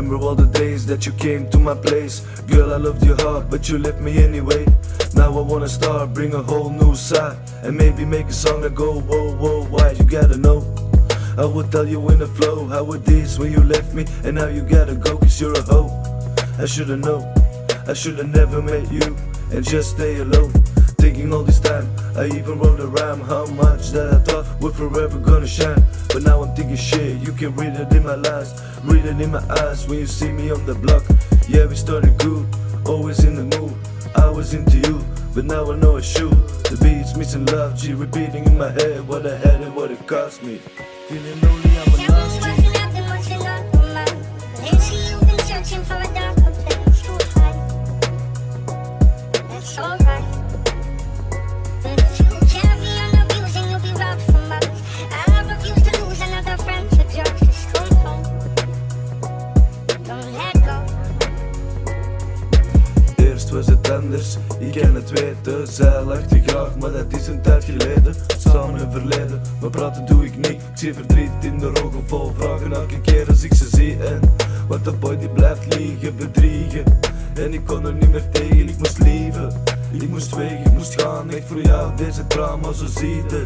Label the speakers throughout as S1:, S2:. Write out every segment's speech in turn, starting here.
S1: remember all the days that you came to my place. Girl, I loved your heart, but you left me anyway. Now I wanna start, bring a whole new side, and maybe make a song that go whoa, whoa, why you gotta know. I would tell you in the flow how it is when you left me, and now you gotta go cause you're a hoe. I should've known, I should've never met you and just stay alone. Thinking all this time, I even wrote a rhyme, how much that I thought we're forever gonna shine. But now I'm thinking shit, you can read it in my lines, read it in my eyes when you see me on the block. Yeah, we started good, always in the mood, I was into you, but now I know I should. The beats missing love, G repeating in my head what I had and what it cost me. Feeling lonely, I'm a lost G.
S2: Tell me what's been happening, what's been on your mind. Lately you've been searching for a darker place to hide. That's alright. But if you carry on abusing, you'll be robbed from others. I refuse to lose another friend to drugs. Just come home. Don't let go.
S1: Eerst was het anders, ik ken het weten. Zij lachte graag, maar dat is een tijd geleden. Samen een verleden, maar praten doe ik niet. Ik zie verdriet in de ogen vol vragen elke keer als ik ze zie. En wat de boy die blijft liegen, bedriegen. En ik kon er niet meer tegen, ik moest lieven. Ik moest weg, ik moest gaan, echt voor jou deze drama, zo zie je.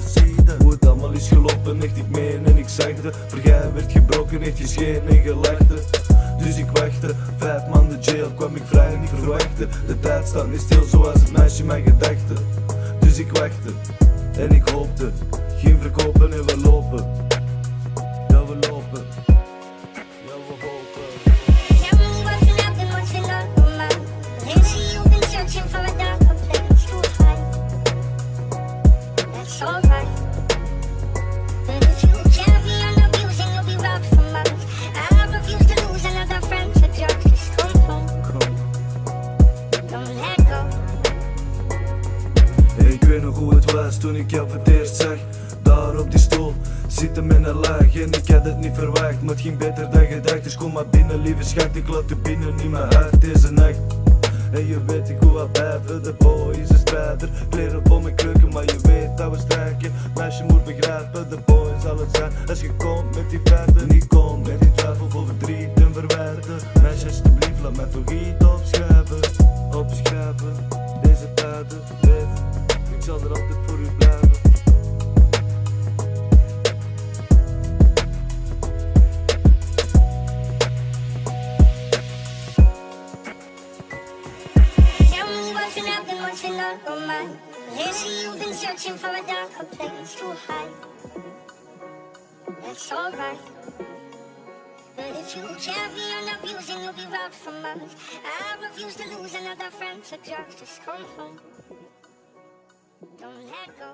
S1: Hoe het allemaal is gelopen, echt ik meen en ik zag het. Voor jij werd gebroken, echt gescheen en gelachte. Dus ik wachtte, 5 maanden jail kwam ik vrij en niet verwachtte. De tijd staat niet stil zoals het meisje mijn gedachten. Dus ik wachtte en ik hoopte, geen verkopen en we lopen. Ja we lopen, ja we hopen.
S2: Tell me what's been happening, what's been on your mind. Lately you've been searching for a darker place to hide. That's alright. But if you carry on abusing, you'll be robbed from others. I refuse to lose another friend to drugs. Just come home. Don't let go.
S1: Ik weet nog hoe het was toen ik jou voor het eerst zag. Daar op die stoel, zitten met een laag. En ik had het niet verwacht, maar het ging beter dan gedacht. Dus kom maar binnen, lieve schat, ik laat je binnen in mijn hart deze nacht. En je weet ik hoe wat blijven, de boy is een strijder. Kleren vol met kreuken, maar je weet dat we strijken. Meisje moet begrijpen, de boy zal het zijn. Als je komt met die feiten, niet komt met die twijfel vol verdriet en verwijten. Meisje alsjeblieft, laat mij toch iets opschrijven. Opschrijven, deze tijden, weet ik zal er altijd voor u blijven.
S2: Tell me what's been happening, what's been on your mind. Lately you've been searching for a darker place to hide. That's alright. But if you carry on abusing, you'll be robbed from others. I refuse to lose another friend to drugs. Just come home. Don't let go.